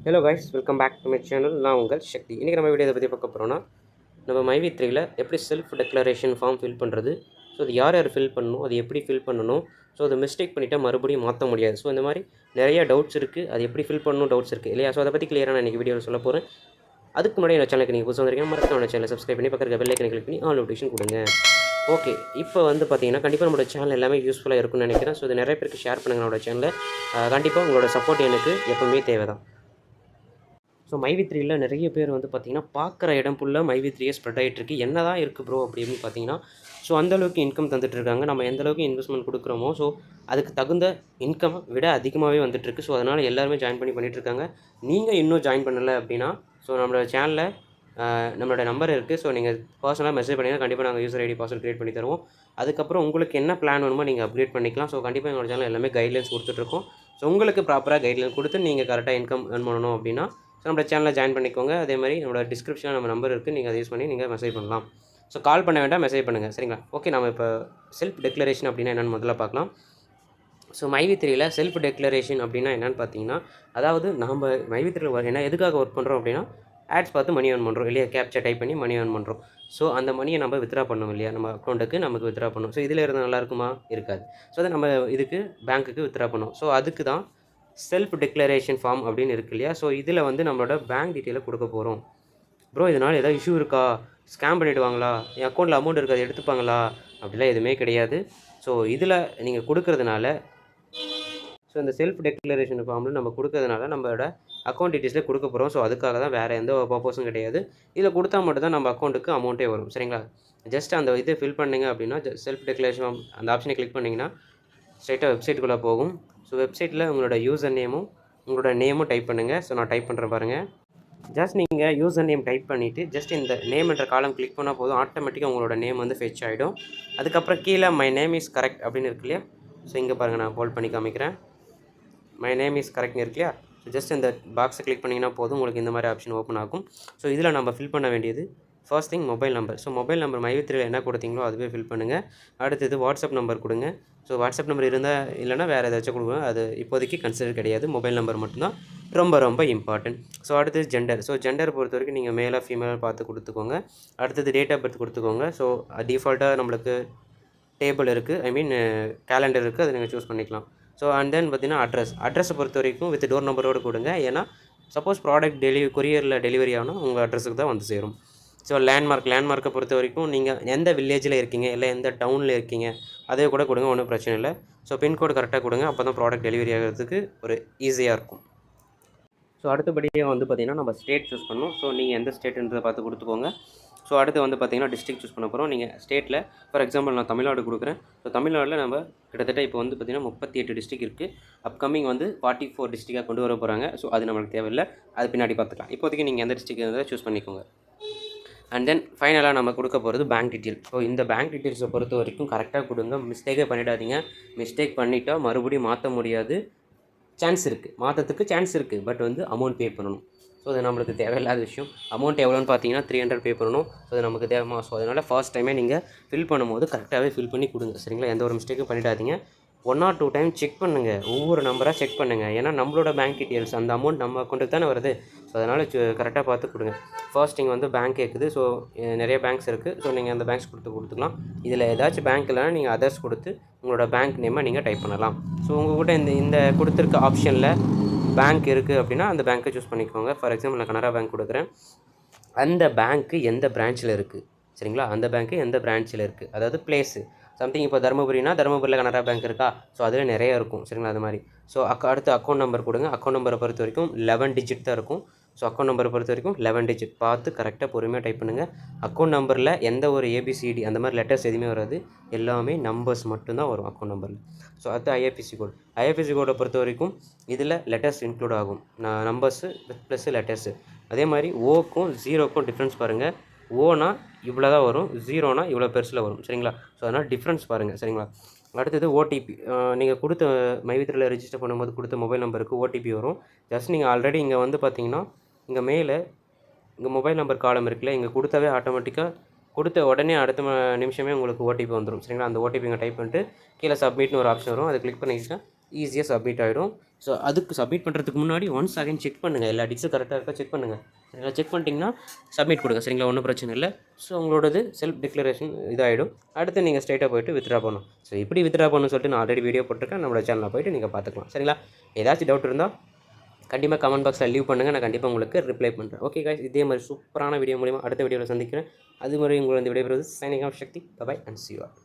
Hello guys, welcome back to my channel. நான் உங்கள் சக்தி. இன்றைக்கி நம்ம வீடியோ பற்றி பார்க்க போகிறோன்னா, நம்ம மைவி3யில் எப்படி செல்ஃப் டெக்ளரேஷன் ஃபார்ம் ஃபில் பண்ணுறது, ஸோ அது யார் யார் ஃபில் பண்ணணும், அது எப்படி ஃபில் பண்ணணும், ஸோ அதை மிஸ்டேக் பண்ணிவிட்டால் மறுபடியும் மாற்ற முடியாது. ஸோ இந்த மாதிரி நிறையா டவுட்ஸ் இருக்குது, அது எப்படி ஃபில் பண்ணணும் டவுட்ஸ் இருக்குது இல்லையா. ஸோ அதை பற்றி கிளியராக நான் இன்றைக்கி வீடியோவில் சொல்ல போகிறேன். அதுக்கு முன்னாடி என்னோட சேனலுக்கு நீங்கள் புதுசாக வந்திருக்கீங்க, மறக்காம சேனலை சப்ஸ்கிரைப் பண்ணி பக்கத்தில் பெல் ஐக்கனை கிளிக் பண்ணி ஆல் நோட்டிஃபிகேஷன் கொடுங்க. ஓகே, இப்போ பார்த்தீங்கன்னா கண்டிப்பாக நம்மளோட சேனல் எல்லாமே யூஸ்ஃபுல்லாக இருக்கும்னு நினைக்கிறேன். ஸோ இது நிறைய பேருக்கு ஷேர் பண்ணுங்கள் நம்மளோட சேனலை. கண்டிப்பாக உங்களோட சப்போர்ட் எனக்கு எப்போவுமே தேவை தான். ஸோ மைவி3யில் நிறைய பேர் பார்த்திங்கன்னா பார்க்குற இடம் ஃபுல்லாக மைவி3யே ஸ்ப்ரெட் ஆகிட்டுருக்கு. என்ன தான் இருக்குது ப்ரோ அப்படின்னு பார்த்தீங்கன்னா, ஸோ அந்தளவுக்கு இன்கம் தந்துட்டுருக்காங்க. நம்ம எந்தளவுக்கு இன்வெஸ்ட்மெண்ட் கொடுக்குறோமோ, ஸோ அதுக்கு தகுந்த இன்கம் விட அதிகமாகவே வந்துட்டுருக்கு. ஸோ அதனால் எல்லாருமே ஜாயின் பண்ணிகிட்ருக்காங்க. நீங்கள் இன்னும் ஜாயின் பண்ணலை அப்படின்னா, ஸோ நம்மளோட சேனலில் நம்மளோட நம்பர் இருக்குது. ஸோ நீங்கள் பர்சனலாக மெசேஜ் பண்ணிங்கன்னா கண்டிப்பாக நாங்கள் யூசர் ஐடி பாஸ்வேர்ட் க்ரியேட் பண்ணி தருவோம். அதுக்கப்புறம் உங்களுக்கு என்ன பிளான் வேணுமோ நீங்கள் அப்கிரேட் பண்ணிக்கலாம். ஸோ கண்டிப்பாக எங்களோட சேனல் எல்லாமே கைட்லைன்ஸ் கொடுத்துட்ருக்கோம். ஸோ உங்களுக்கு ப்ராப்பராக கைட்லைன் கொடுத்து நீங்கள் கரெக்டாக இன்கம் ஏர்ன் பண்ணணும் அப்படின்னா நம்மளோட சேனலில் ஜாயின் பண்ணிக்கோங்க. அதே மாதிரி நம்மளோட டிஸ்கிரிப்ஷனில் நம்ம நம்பர் இருக்குது, நீங்கள் அதை யூஸ் பண்ணி நீங்கள் மெசேஜ் பண்ணலாம். ஸோ கால் பண்ண வேண்டாம், மெசேஜ் பண்ணுங்கள், சரிங்களா. ஓகே, நம்ம இப்போ செல்ஃப் டெக்ளரேஷன் அப்படின்னா என்னென்னு முதல்ல பார்க்கலாம். ஸோ மைவி3யில் செல்ஃப் டெக்ளரேஷன் அப்படின்னா என்னென்னு பார்த்தீங்கன்னா, அதாவது நம்ம மைவி3யில் என்ன எதுக்காக ஒர்க் பண்ணுறோம் அப்படின்னா, ஆட்ஸ் பார்த்து மணி ஏர்ன் பண்ணுறோம் இல்லையா, கேப்சர் டைப் பண்ணி மணி ஏர்ன் பண்ணுறோம். ஸோ அந்த மணியை நம்ம வித்ரா பண்ணணும் இல்லையா, நம்ம அக்கௌண்ட்டுக்கு நமக்கு வித்ரா பண்ணணும். ஸோ இதில் இருந்தால் நல்லா இருக்குமா, இருக்காது. ஸோ அதை நம்ம இதுக்கு பேங்க்குக்கு வித்ரா பண்ணணும். ஸோ அதுக்கு தான் செல்ஃப் டெக்ளரேஷன் ஃபார்ம் அப்படின்னு இருக்கு இல்லையா. ஸோ இதில் நம்மளோட பேங்க் டீட்டெயிலை கொடுக்க போகிறோம். ப்ரோ இதனால் ஏதாவது இஷ்யூ இருக்கா, ஸ்கேம் பண்ணிவிடுவாங்களா, என் அக்கௌண்ட்டில் அமௌண்ட் இருக்காது எடுத்துப்பாங்களா, அப்படிலாம் எதுவுமே கிடையாது. ஸோ இதில் நீங்கள் கொடுக்கறதுனால, ஸோ இந்த செல்ஃப் டெக்ளரேஷன் ஃபார்மில் நம்ம கொடுக்கறதுனால நம்மளோட அக்கௌண்ட் டீட்டெயில்ஸில் கொடுக்க போகிறோம். ஸோ அதுக்காக தான், வேறு எந்த பர்பஸும் கிடையாது. இதில் கொடுத்தா மட்டும் தான் நம்ம அக்கௌண்ட்டுக்கு அமௌண்ட்டே வரும், சரிங்களா. ஜஸ்ட் அந்த இதை ஃபில் பண்ணிங்க அப்படின்னா, செல்ஃப் டெக்ளரேஷன் அந்த ஆப்ஷனை கிளிக் பண்ணிங்கன்னா ஸ்ட்ரைட்டாக வெப்சைட்டுக்குள்ளே போகும். ஸோ வெப்சைட்டில் உங்களோட யூசர் நேமும் உங்களோட நேமும் டைப் பண்ணுங்கள். ஸோ நான் டைப் பண்ணுறேன் பாருங்கள். ஜஸ்ட் நீங்கள் யூசர் நேம் டைப் பண்ணிவிட்டு ஜஸ்ட் இந்த நேம் என்ற காலம் கிளிக் பண்ணால் போதும், ஆட்டோமேட்டிக்காக உங்களோட நேம் ஃபெச் ஆகிடும். அதுக்கப்புறம் கீழே மை நேம் இஸ் கரெக்ட் அப்படின்னு இருக்கு இல்லையா. ஸோ இங்கே பாருங்கள், நான் போல்ட் பண்ணி காமிக்கிறேன். மை நேம் இஸ் கரெக்ட்னு இருக்கு இல்லையா. ஸோ ஜஸ்ட் இந்த பாக்ஸை கிளிக் பண்ணிங்கன்னா போதும், உங்களுக்கு இந்த மாதிரி ஆப்ஷன் ஓப்பன் ஆகும். ஸோ இதில் நம்ம ஃபில் பண்ண வேண்டியது first thing mobile number. So mobile number மைவி3யில் என்ன கொடுத்தீங்களோ அதுவே ஃபில் பண்ணுங்கள். அடுத்தது வாட்ஸ்அப் நம்பர் கொடுங்க. ஸோ வாட்ஸ்அப் நம்பர் இருந்தால் இல்லைனா வேறு ஏதாச்சும் கொடுங்க, அது இப்போதைக்கு கன்சிடர் கிடையாது. மொபைல் நம்பர் மட்டும்தான் ரொம்ப இம்பார்ட்டன்ட். ஸோ அடுத்தது ஜெண்டர். ஸோ ஜெண்டர் பொறுத்த வரைக்கும் நீங்கள் மேலாக ஃபீமேலாக பார்த்து கொடுத்துக்கோங்க. அடுத்தது டேட் ஆஃப் பர்த் கொடுத்துக்கோங்க. ஸோ டிஃபால்ட்டாக நம்மளுக்கு டேபிள் இருக்குது, ஐ மீன் கேலண்டர் இருக்குது, அதை நீங்கள் சூஸ் பண்ணிக்கலாம். ஸோ அண்ட் தென் பார்த்தீங்கன்னா அட்ரஸை பொறுத்த வரைக்கும் வித் டோர் நம்பரோடு கொடுங்க. ஏன்னா சப்போஸ் ப்ராடக்ட் கொரியரில் டெலிவரி ஆனால் உங்கள் அட்ரஸுக்கு தான் வந்து சேரும். ஸோ லேண்ட்மார்க்கை பொறுத்த வரைக்கும் நீங்கள் எந்த வில்லேஜில் இருக்கீங்க இல்லை எந்த டவுனில் இருக்கீங்க அதே கூட கொடுங்க, ஒன்றும் பிரச்சனை இல்லை. ஸோ பின்கோடு கரெக்டாக கொடுங்க, அப்போ தான் ப்ராடக்ட் டெலிவரி ஆகிறதுக்கு ஒரு ஈஸியாக இருக்கும். ஸோ அடுத்தபடியாக பார்த்திங்கன்னா நம்ம ஸ்டேட் சூஸ் பண்ணணும். ஸோ நீங்கள் எந்த ஸ்டேட்டுன்றதை பார்த்து கொடுத்துக்கோங்க. ஸோ அடுத்து பார்த்திங்கன்னா டிஸ்ட்ரிக்ட் சூஸ் பண்ண போகிறோம். நீங்கள் ஸ்டேட்டில் ஃபார் எக்ஸாம்பிள் நான் தமிழ்நாடு கொடுக்குறேன். ஸோ தமிழ்நாட்டில் நம்ம கிட்டத்தட்ட இப்போ பார்த்திங்கன்னா 38 டிஸ்ட்ரிக்ட் இருக்குது. அப்கமிங் 44 டிஸ்ட்ரிக்டாக கொண்டு வர போகிறாங்க. ஸோ அது நம்மளுக்கு தேவையில்லை, அது பின்னாடி பார்த்துக்கலாம். இப்போதைக்கு நீங்கள் எந்த டிஸ்ட்ரிக்ட் இருந்தால் சூஸ் பண்ணிக்கோங்க. அண்ட் தென் ஃபைனலாக நம்ம கொடுக்க போகிறது பேங்க் டீட்டெயில். ஸோ இந்த பேங்க் டீட்டெயில்ஸை பொறுத்த வரைக்கும் கரெக்டாக கொடுங்க, மிஸ்டேக்கே பண்ணிடாதீங்க. மிஸ்டேக் பண்ணிட்டால் மறுபடியும் மாற்ற முடியாது, சான்ஸ் இருக்குது, மாற்றத்துக்கு சான்ஸ் இருக்குது. பட் அமௌண்ட் பே பண்ணணும். ஸோ அது நம்மளுக்கு தேவையில்லாத விஷயம். அமௌண்ட் எவ்வளோன்னு பார்த்தீங்கன்னா 300 பே பண்ணணும். ஸோ அது நமக்கு தேவைமா. ஸோ அதனால் ஃபர்ஸ்ட் டைமே நீங்கள் ஃபில் பண்ணும்போது கரெக்டாகவே ஃபில் பண்ணி கொடுங்க, சரிங்களா. எந்த ஒரு மிஸ்டேக்கும் பண்ணிடாதீங்க. 1 or 2 டைம் செக் பண்ணுங்கள், ஒவ்வொரு நம்பராக செக் பண்ணுங்கள். ஏன்னா நம்மளோட பேங்க் டீட்டெயில்ஸ் அந்த அமௌண்ட் நம்ம அக்கௌண்ட்டுக்கு தானே வருது. ஸோ அதனால் கரெக்டாக பார்த்து கொடுங்க. ஃபர்ஸ்ட் நீங்கள் பேங்க் கேட்குது. ஸோ நிறைய பேங்க்ஸ் இருக்குது. ஸோ நீங்கள் அந்த பேங்க்ஸ் கொடுத்துக்கலாம். இதில் ஏதாச்சும் பேங்க் இல்லைனா நீங்கள் அதர்ஸ் கொடுத்து உங்களோட பேங்க் நேமை நீங்கள் டைப் பண்ணலாம். ஸோ உங்கள்கிட்ட இந்த கொடுத்துருக்க ஆப்ஷனில் பேங்க் இருக்குது அப்படின்னா அந்த பேங்க்கை சூஸ் பண்ணிக்கோங்க. ஃபார் எக்ஸாம்பிள் நான் கனரா பேங்க் கொடுக்குறேன். அந்த பேங்க்கு எந்த பிரான்ச்சில் இருக்குது, சரிங்களா. அந்த பேங்க்கு எந்த பிரான்ச்சில் இருக்குது, அதாவது பிளேஸு சம்திங். இப்போ தருமபுரினா தருமபுரியில் கனரா பேங்க் இருக்கா, ஸோ அதில் நிறைய இருக்கும், சரிங்களா. அது மாதிரி. ஸோ அடுத்து அக்கௌண்ட் நம்பர் கொடுங்க. அக்கௌண்ட் நம்பரை பொறுத்த வரைக்கும் 11 டிஜிட் தான் இருக்கும். ஸோ அக்கௌண்ட் நம்பரை பொறுத்த வரைக்கும் 11 டிஜிட் பார்த்து கரெக்டாக பொறுமையாக டைப் பண்ணுங்கள். அக்கௌண்ட் நம்பரில் எந்த ஒரு ABCD அந்த மாதிரி லெட்டர்ஸ் எதுவுமே வராது, எல்லாமே நம்பர்ஸ் மட்டும்தான் வரும் அக்கௌண்ட் நம்பரில். ஸோ அடுத்து ஐஎஃப்எஸ்சி கோடை பொறுத்த வரைக்கும் இதில் லெட்டர்ஸ் இன்க்ளூட் ஆகும், நம்பர்ஸு வித் ப்ளஸ் லெட்டர்ஸு. அதே மாதிரி ஓக்கும் 0க்கும் டிஃப்ரென்ஸ் பாருங்கள். ஓனா இவ்வளோ தான் வரும், 0னா இவ்வளோ பெருசில் வரும், சரிங்களா. ஸோ அதனால் டிஃப்ரென்ஸ் பாருங்கள், சரிங்களா. அடுத்தது ஓடிபி. நீங்கள் கொடுத்த மைவி3யில் ரெஜிஸ்டர் பண்ணும்போது கொடுத்த மொபைல் நம்பருக்கு ஓடிபி வரும். ஜஸ்ட் நீங்கள் ஆல்ரெடி இங்கே பார்த்தீங்கன்னா இங்கே மேலே இங்கே மொபைல் நம்பர் காலம் இருக்குல்ல, இங்கே கொடுத்தாவே ஆட்டோமேட்டிக்காக கொடுத்த உடனே அடுத்த நிமிஷமே உங்களுக்கு ஓடிபி வந்துடும், சரிங்களா. அந்த ஓடிபி இங்கே டைப் பண்ணிட்டு கீழே சப்மிட்னு ஒரு ஆப்ஷன் வரும், அதை கிளிக் பண்ணிக்கிட்டால் ஈஸியாக சப்மிட் ஆகிடும். ஸோ அதுக்கு சப்மிட் பண்ணுறதுக்கு முன்னாடி ஒன்ஸ் அகைன் செக் பண்ணுங்கள், எல்லா டீட்ஸும் கரெக்டாக இருக்கா செக் பண்ணுங்கள். சரிங்களா? செக் பண்ணிட்டீங்கன்னா சப்மிட் கொடுங்க. சரிங்களா? ஒன்றும் பிரச்சனை இல்லை. ஸோ உங்களோடது செல்ஃப் டிக்ளரேஷன் இதாகிடும். அடுத்து நீங்கள் ஸ்ட்ரைட்டாக போய்ட்டு வித்ட்ரா பண்ணணும். ஸோ எப்படி வித்ட்ரா பண்ணணும்னு சொல்லிட்டு நான் ஆல்ரெடி வீடியோ போட்டிருக்கேன், நம்மளோட சேனலில் போய்ட்டு நீங்கள் பார்த்துக்கலாம். சரிங்களா? ஏதாச்சும் டவுட் இருந்தால் கண்டிப்பாக கமெண்ட் பாக்ஸில் லீவ் பண்ணுங்கள், நான் கண்டிப்பாக உங்களுக்கு ரிப்ளை பண்ணுறேன். ஓகே guys, இதே மாதிரி சூப்பரான வீடியோ மூலிமா அடுத்த வீடியோவில் சந்திக்கிறேன். அது மாதிரி உங்களை இந்த விடைபெறுவது signing off Sakthi. Bye and see you all.